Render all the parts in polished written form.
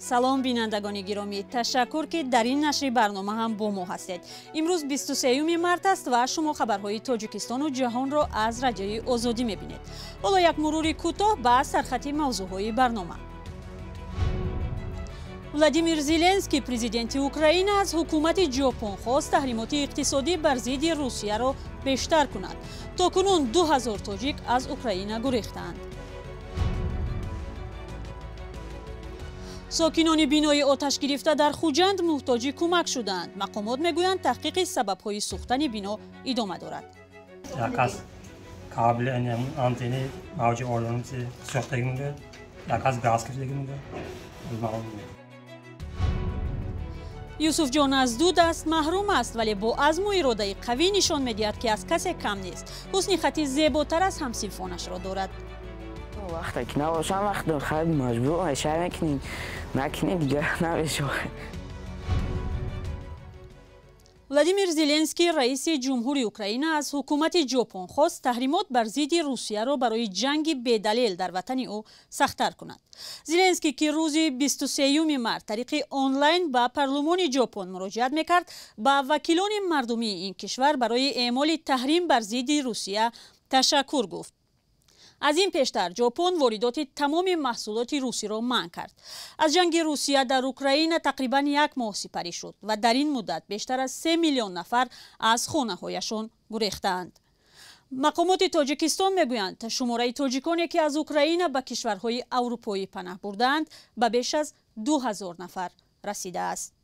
салом бинандагони гиромӣ, ташаккур ки дар ин нашри барнома ҳам бо мо ҳастед. имрӯз 23 март аст ва шумо хабарҳои Тоҷикистону ҷаҳонро аз радиои Озодӣ мебинед. ҳоло як мурури кӯтоҳ ба сархати мавзӯъҳои барнома. Владимир Зеленский, президенти Украина, аз ҳукумати ҷопон хост таҳримоти иқтисодӣ бар зидди Русияро бештар кунад. То кунун 2000 тоҷик аз Украина гурехтаанд. сокинони бинои оташ гирифта дар Хуҷанд муҳтоҷи кӯмак шуданд. мақомот мегӯянд таҳқиқи сабабҳои сӯхтани бино идома дорад. Юсуфҷон аз ду даст маҳрум аст, вале бо азму иродаи қавӣ нишон медиҳад, ки аз касе кам нест. ҳусни хати зеботар аз ҳамсинфонашро дорад. وقتی که نباشم وقت خیلی مجبور شهر میکنیم نکنیم دیگه نمیشه. владимир Зеленский, раиси ҷумҳури Украина, аз ҳукумати ҷопон хост таҳримот бар зидди Русияро барои ҷанги бедалел дар ватани ӯ сахттар кунад. Зеленский, ки рӯзи 23 март тариқи онлайн ба парлумони ҷопон муроҷиат мекард, ба вакилони мардумии ин кишвар барои эъмоли таҳрим бар зидди Русия ташаккур гуфт. аз ин пештар ҷопон воридоти тамоми маҳсулоти русиро манъ кард. аз ҷанги Русия дар Украина тақрибан як моҳ сипарӣ шуд ва дар ин муддат бештар аз 3 миллион нафар аз хонаҳояшон гурехтаанд. мақомоти Тоҷикистон мегӯянд, шумораи тоҷиконе, ки аз Украина ба кишварҳои аврупоӣ панаҳ бурдаанд, ба беш аз 2000 нафар расидааст.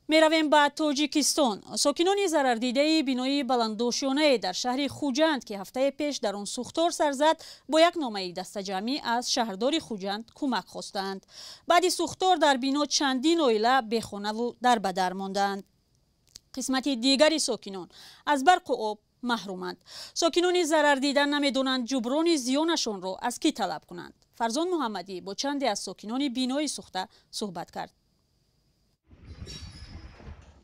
меравем ба Тоҷикистон. сокинони зарардидаи бинои баландошонае дар шаҳри Хуҷанд, ки ҳафтаи пеш дар он сӯхтор сар зад, бо як номаи дастаҷамъӣ аз шаҳрдори Хуҷанд кӯмак хостанд. баъди сӯхтор дар бино чандин оила бехонаву дарбадар монданд. қисмати дигари сокинон аз барқу об маҳруманд. сокинони зарардида намедонанд ҷуброни зиёнашонро аз кӣ талаб кунанд. Фарзон Муҳаммадӣ бо чанде аз сокинони бинои сӯхта суҳбат кард.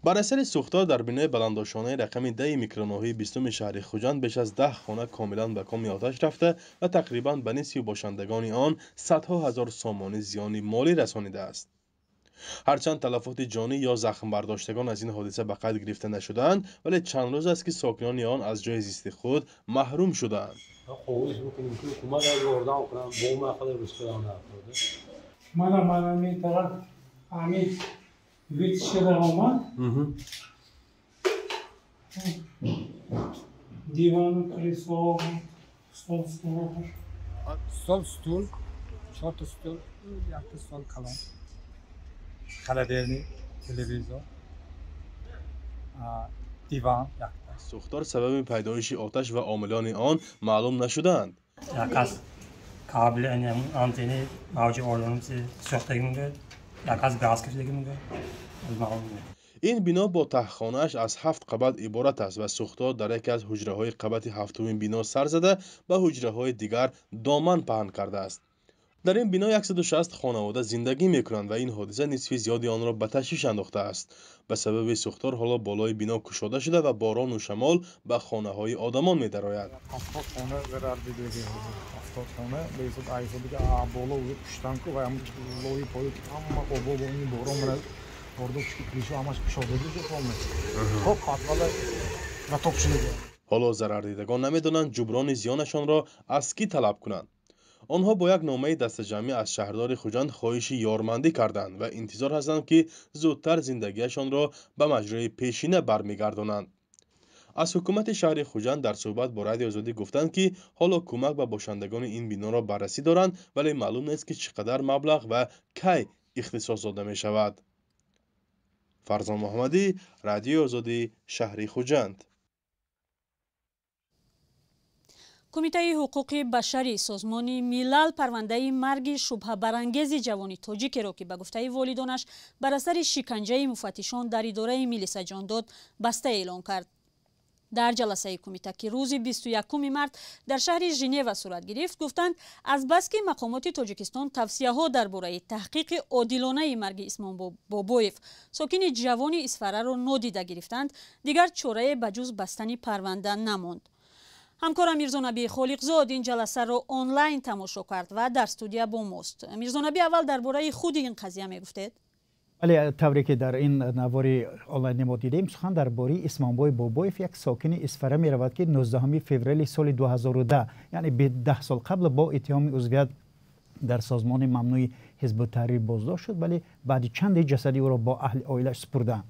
бар асари сӯхтор дар бинои баландошонаи рақами 10 микроноҳии 20 шаҳри Хуҷанд беш аз 10 хона комилан ба коми оташ рафта ва тақрибан ба нисфи бошандагони он садҳо ҳазор сомонӣ зиёни молӣ расонидааст. ҳарчанд талафоти ҷонӣ ё захмбардоштагон аз ин ҳодиса ба қайд гирифта нашуданд, вале чанд рӯз аст ки сокинони он аз ҷои зисти худ маҳрум шудаанд. Диван, кресло, стол, стул, 4 стул, 1 стол калон, холодильник, телевизор, диван. сӯхтор сабаби пайдоиши оташ ва омилони он маълум нашуданд. Якас кабли антени мавҷи олонси сӯхтагӣ мегӯяд, якас газ кашидагӣ мегӯяд. ин бино бо таҳхонааш аз 7 қабат иборат аст ва сӯхтор дар яке аз ҳуҷраҳои қабати 7-умин бино сар зада ба ҳуҷраҳои дигар доман паҳн кардааст. дар ин бино 160 хонавода зиндагӣ мекунанд ва ин ҳодиса нисфи зиёди онро ба ташвиш андохтааст. ба сабаби сӯхтор ҳоло болои бино кушода шуда ва борону шамол ба хонаҳои одамон медарояд. ҳоло зарардидагон намедонанд ҷуброни зиёнашонро аз кӣ талаб кунанд. онҳо бо як номаи дастаҷамъӣ аз шаҳрдори Хуҷанд хоҳиши ёрмандӣ карданд ва интизор ҳастанд, ки зудтар зиндагиашонро ба маҷрои пешина бармегардонанд. аз ҳукумати шаҳри Хуҷанд дар суҳбат бо Радиои Озодӣ гуфтанд, ки ҳоло кӯмак ба бошандагони ин биноро баррасӣ доранд, вале маълум нест, ки чӣ қадар маблағ ва кай ихтисос дода мешавад. Фарзон Муҳаммадӣ, Радиои Озодӣ, шаҳри Хуҷанд. кумитаи ҳуқуқи башарӣ созмони милал парвандаи марги шубҳабарангези ҷавони тоҷикеро, ки ба гуфтаи волидонаш бар асари шиканҷаи муфаттишон дар идораи милиса ҷон дод, баста эълон кард. дар ҷаласаи кумита, ки рӯзи 21 март дар шаҳри Женева сурат гирифт, гуфтанд аз баски мақомоти Тоҷикистон тавсияҳо дар бораи таҳқиқи одилонаи марги Исмон Бобоев, сокини ҷавони Исфараро нодида гирифтанд, дигар чорае ба ҷуз бастани парванда намонд. ҳамкорам мирзонабии холиқзод ин ҷаласаро онлайн тамошо кард ва дар студия бо мост. мирзонабӣ, аввал дар бораи худи ин қазия мегуфтед? ولی طوری که در این نواری آنلاین ما دیدیم سخن درباره اسمانبای بابایف یک ساکن اسفره می رود که 19 فوریه سال 2010 یعنی به 10 سال قبل با اتهام عضویت در سازمان ممنوع حزب التحریر بازداشت شد، ولی بعد چند جسدی او را با اهل عائلش سپردند.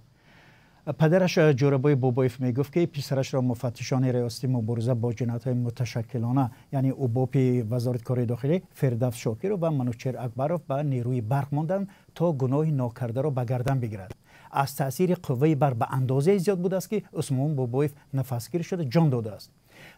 پدرش جوربای بابایف می گفت که پسرش را مفتشان ریاستی مبارزه با جنایت‌های متشکلانه یعنی اوباپ وزارت کار داخلی فردوس شاکر و منوچهر اکبروف به نیروی برق ماندند تا گناه ناکرده را به گردن بگیرد. از تاثیر قوه بر به اندازه زیاد بوده است که عثمان بابایف نفسگیر شده جان داده است.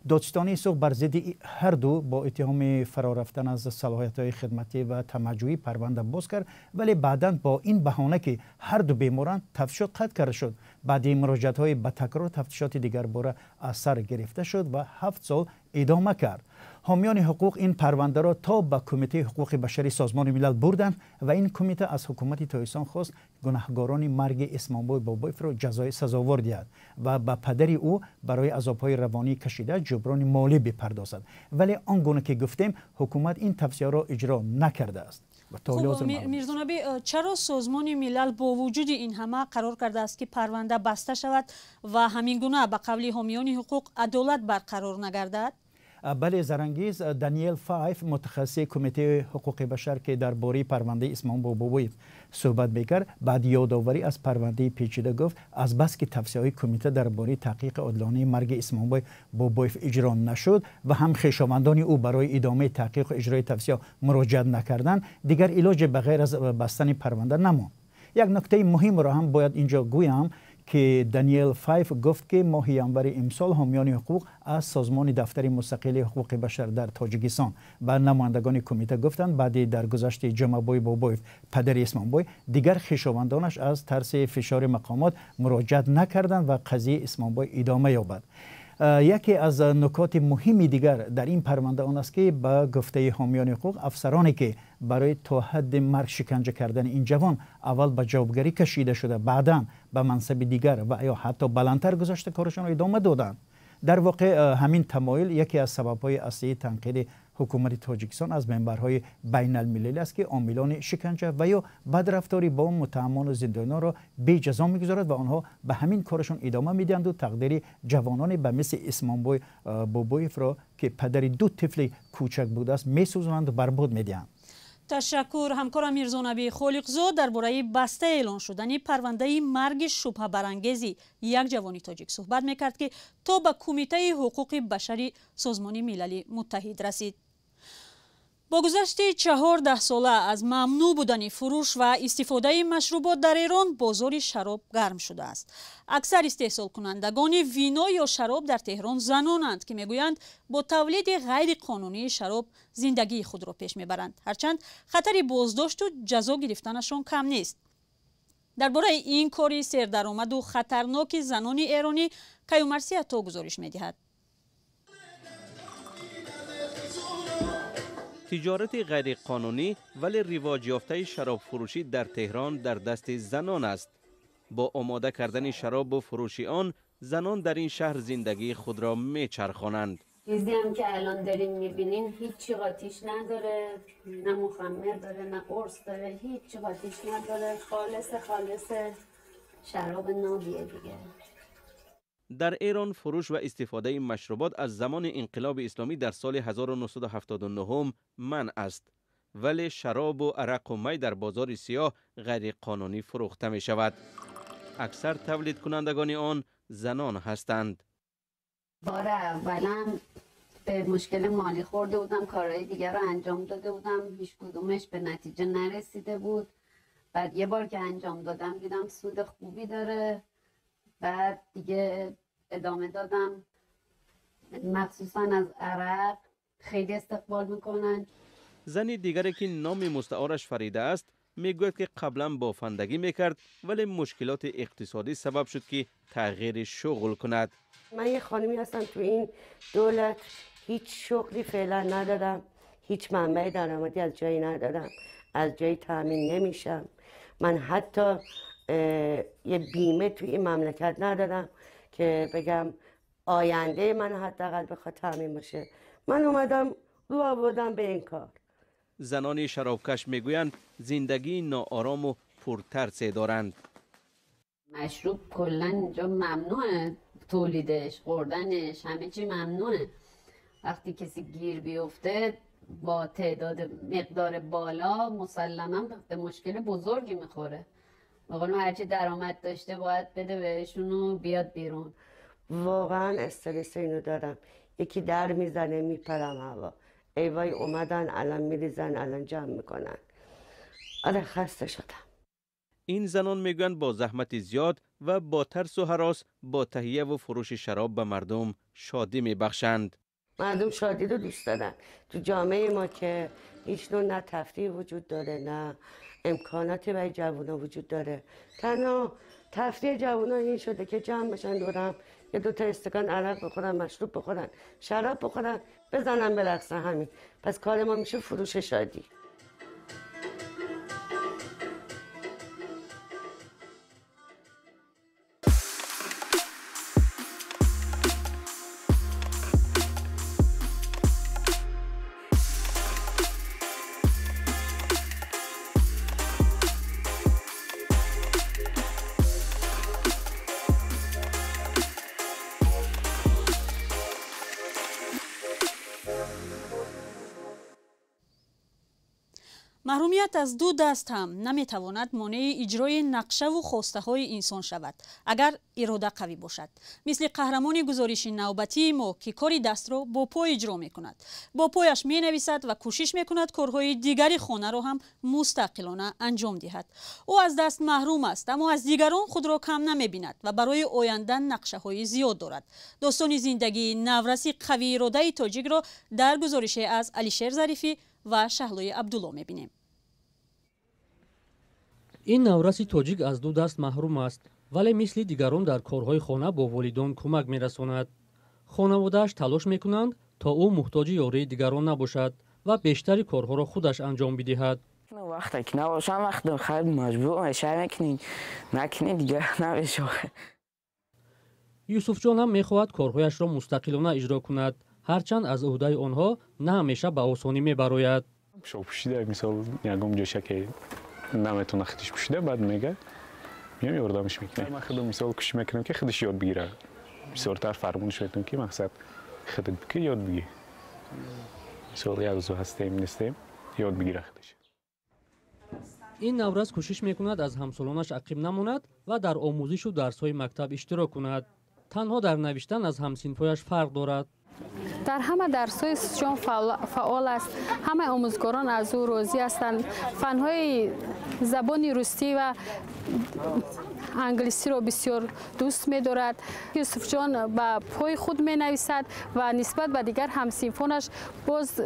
دادستانی سوق بر ضد هر دو با اتهام فرار رفتن از صلاحیت‌های خدمتی و تمجیدی پرونده باز کرد، ولی بعداً با این بهانه که هر دو بیماران تفتیشات قطع کرده شد، بعد مراجعت‌های به تکرار تفتیشات دیگر باره از سر گرفته شد و 7 سال ادامه کرد. حامیان حقوق این پرونده را تا به کمیته حقوق بشری سازمان ملل بردند و این کمیته از حکومت تایستان خواست گناهکاران مرگ اسمانبای بابایف را جزای سزاوار دهد و به پدر او برای عذاب‌های روانی کشیده جبران مالی بپردازد، ولی آنگونه که گفتیم حکومت این توصیه را اجرا نکرده است. میرزونابی، چرا سازمان ملل با وجود این همه قرار کرده است که پرونده بسته شود و همین گونه به قول حامیان حقوق عدالت برقرار نگردد؟ بله زرانگیز، دانیل فایف متخصص کمیته حقوق بشر که درباره پرونده اسمانبای بابایف صحبت میکرد بعد یادآوری از پرونده پیچیده گفت از بس که توصیه‌های کمیته درباره تحقیق عادلانه مرگ اسمانبای بابایف اجرا نشد و هم خویشاوندان او برای ادامه تحقیق و اجرای توصیه مراجعت نکردند، دیگر علاج بغیر از بستن پرونده نماند. یک نکته مهم را هم باید اینجا گویم که دانیل فایف گفت که ماه ینور امسال حامیان حقوق از سازمان دفتر مستقل حقوق بشر در تاجیکستان و نمایندگان کمیته گفتند بعد درگذشت جمعبای بابایف پدر اسمانبای دیگر خویشاوندانش از ترس فشار مقامات مراجعت نکردند و قضیه اسمانبای ادامه یابد. یکی از نکات مهمی دیگر در این پرونده آن است که با گفته حامیان حقوق افسرانی که برای تا حد مرگ شکنجه کردن این جوان اول به جوابگری کشیده شده بعداً به منصب دیگر و یا حتی بلندتر گذاشته کارشان را ادامه دادند. در واقع همین تمایل یکی از سبب‌های اصلی تنقید حکومت تاجیکستان از منبرهای بین المللی است که عاملان شکنجه و یا بدرفتاری با متهمان و زندانیان را بی جزا می‌گذارد و آنها به همین کارشون ادامه میدهند و تقدیر جوانان به مثل اسمانبای بابایف را که پدر 2 طفل کوچک بوده است می‌سوزانند و برباد می‌دهند. تشکر. همکارم میرزونبی خالقزاد درباره بسته اعلان شدن پرونده مرگ شبهه برانگیزی یک جوان تاجیک صحبت میکرد که تا به کمیته حقوق بشری سازمان ملل متحد رسید. با گذشت 14 ساله از ممنوع بودن فروش و استفاده مشروبات در ایران بازار شراب گرم شده است. اکثر استحصال کنندگان وینا یا شراب در تهران زنانند که میگویند با تولید غیر قانونی شراب زندگی خود را پیش میبرند، هرچند خطر بازداشت و جزا گرفتنشان کم نیست. درباره این کاری سردرآمد و خطرناک زنان ایرانی کیومرثی عطا گزارش میدهد. تجارت غیرقانونی ولی رواج یافته شراب فروشی در تهران در دست زنان است. با آماده کردن شراب و فروشی آن، زنان در این شهر زندگی خود را میچرخانند. چیزی هم که الان دارین میبینین هیچ قاطیش نداره، نه مخمر داره نه قرص داره، هیچ قاطیش نداره، خالص شراب نابیه دیگه. در ایران فروش و استفاده مشروبات از زمان انقلاب اسلامی در سال 1979 منع است، ولی شراب و عرق و می در بازار سیاه غیر قانونی فروخته می شود. اکثر تولید کنندگان آن زنان هستند. بار اولا به مشکل مالی خورده بودم، کارهای دیگر رو انجام داده بودم، هیچ کدومش به نتیجه نرسیده بود. بعد یه بار که انجام دادم دیدم سود خوبی داره، بعد دیگه ادامه دادم. مخصوصا از عرق خیلی استقبال میکنن. زنی دیگری که نام مستعارش فریده است میگوید که قبلا بافندگی میکرد ولی مشکلات اقتصادی سبب شد که تغییر شغل کند. من یه خانمی هستم تو این دولت، هیچ شغلی فعلا ندارم، هیچ منبع درآمدی از جایی ندارم، از جایی تامین نمیشم. من حتی یه بیمه توی این مملکت ندارم که بگم آینده من حداقل بخواد تامین باشه. من اومدم رو آوردم به این کار. زنان شرابکش میگویند زندگی ناآرام و پرترس دارند. مشروب کلا اینجا ممنوعه، تولیدش، خوردنش، همه چی ممنوعه. وقتی کسی گیر بیفته با تعداد مقدار بالا مسلما به مشکل بزرگی میخوره. بقول هرچی درآمد داشته باید بده بهشون و بیاد بیرون. واقعا استرس اینو دارم. یکی در میزنه میپرم هوا. ای وای اومدن الان میریزن الان جمع میکنن. آره خسته شدم. این زنان میگویند با زحمت زیاد و با ترس و هراس با تهیه و فروش شراب به مردم شادی میبخشند. مردم شادی رو دوست دارن. تو جامعه ما که هیچ نوع نه تفریح وجود داره نه امکاناتی برای جوونا وجود داره. تنها تفریح جوونا این شده که جمع بشن دورم یه دوتا استکان عرق بخورن، مشروب بخورن، شراب بخورن، بزنن برقصن. همین. پس کار ما میشه فروش شادی. محرومیت از دو دست هم نمیتواند مانع اجرای نقشه و خواسته های انسان شود اگر اراده قوی باشد. مثل قهرمان گزارش نوبتی ما که کاری دست را با پای اجرا می کند. با پایش می نویسد و کوشش می کند کارهای دیگری خانه را هم مستقلانه انجام دهد. او از دست محروم است اما از دیگران خود را کم نمی بیند و برای آینده نقشه های زیاد دارد. داستان زندگی نورس قوی اراده تاجیک را در گزارش از علیشیر ظریفی و شهلای عبدالله می بینیم. این نورس تاجیک از دو دست محروم است ولی مثل دیگران در کارهای خانه با والدان کمک می‌رساند. خانواده‌اش تلاش می‌کنند تا او محتاج یاری دیگران نباشد و بیشتری کارها را خودش انجام بدهد. وقتی که نباشم وقتی خیلی مجبور میشه نکنی دیگه نمیشه. یوسف جان هم می‌خواهد کارهایش را مستقلانه اجرا کند هرچند از عهده آنها نه همیشه به آسانی می‌براید. شو پوشیده مثال یگام جاشه که نمیتونه خودش پوشیده بعد میگه میام یاردمش میکنه. من خودم مثال کوشش میکنم که خودش یاد بگیره. بسیارتر فرمونش میدم که مقصد خودت بگی یاد بگی. مثال یک روز هستیم نیستیم یاد بگیره خودش. این نورس کوشش میکند از همسالانش عقب نماند و در آموزش و درس‌های مکتب اشتراک کند. تنها در نوشتن از همسنفایش فرق دارد. در همه درس‌های جان فعال است. همه آموزگاران از او راضی هستند. فن‌های زبان روسی و انگلیسی را بسیار دوست می‌دارد. یوسف جان با پای خود می‌نویسد و نسبت به دیگر همسنفانش باز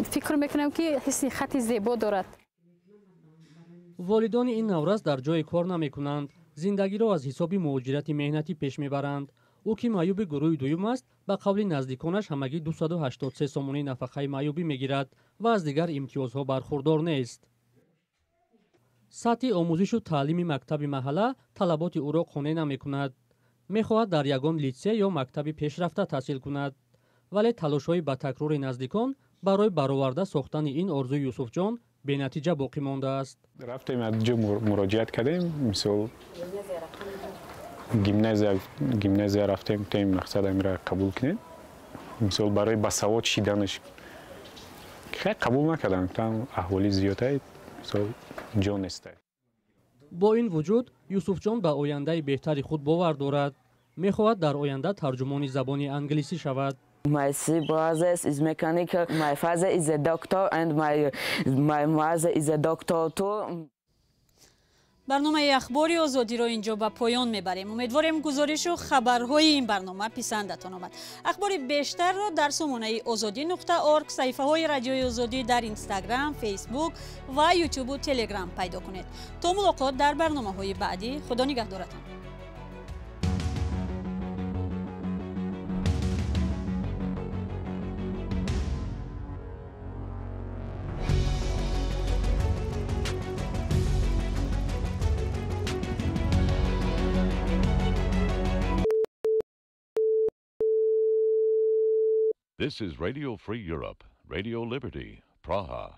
فکر می‌کنم که حسن خط زیبا دارد. والدان این نورس در جای کار نمی‌کنند. زندگی را از حساب مهاجرت مهنتی پیش می‌برند. او که معیوب گروه دوم است به قول نزدیکانش همگی 283 سامانه نفقه معیوبی میگیرد و از دیگر امتیازها برخوردار نیست. سطح آموزش و تعلیم مکتب محله طلبات او را قانع نمی‌کند. می‌خواهد در یگان لیسه یا مکتب پیشرفته تحصیل کند ولی تلاش‌های با تکرار نزدیکان برای برآورده ساختن این آرزوی یوسف جان بی‌نتیجه باقی مانده است. رفتیم از جا مراجعت کردیم مثال گیمنازیا رفتیم که این مقصد را قبول کنیم. مثال برای بسواد شیدنش خیلی قبول نکردم تا احوالی زیاده مثال جا نیست. با این وجود یوسف جان به آینده بهتری خود باور دارد. می‌خواهد در آینده ترجمان زبان انگلیسی شود. My brother is mechanic, my father is a doctor and my mother is a doctor too. برنامه اخباری آزادی را اینجا به پایان میبریم. امیدواریم گزارش و خبرهای این برنامه پسندتان آمد. اخبار بیشتر را در سامانه azadi.org، صفحه های رادیوی آزادی در اینستاگرام، فیسبوک و یوتیوب و تلگرام پیدا کنید. تا ملاقات در برنامه‌های بعدی. خدا نگهدارتان. This is Radio Free Europe, Radio Liberty, Praha.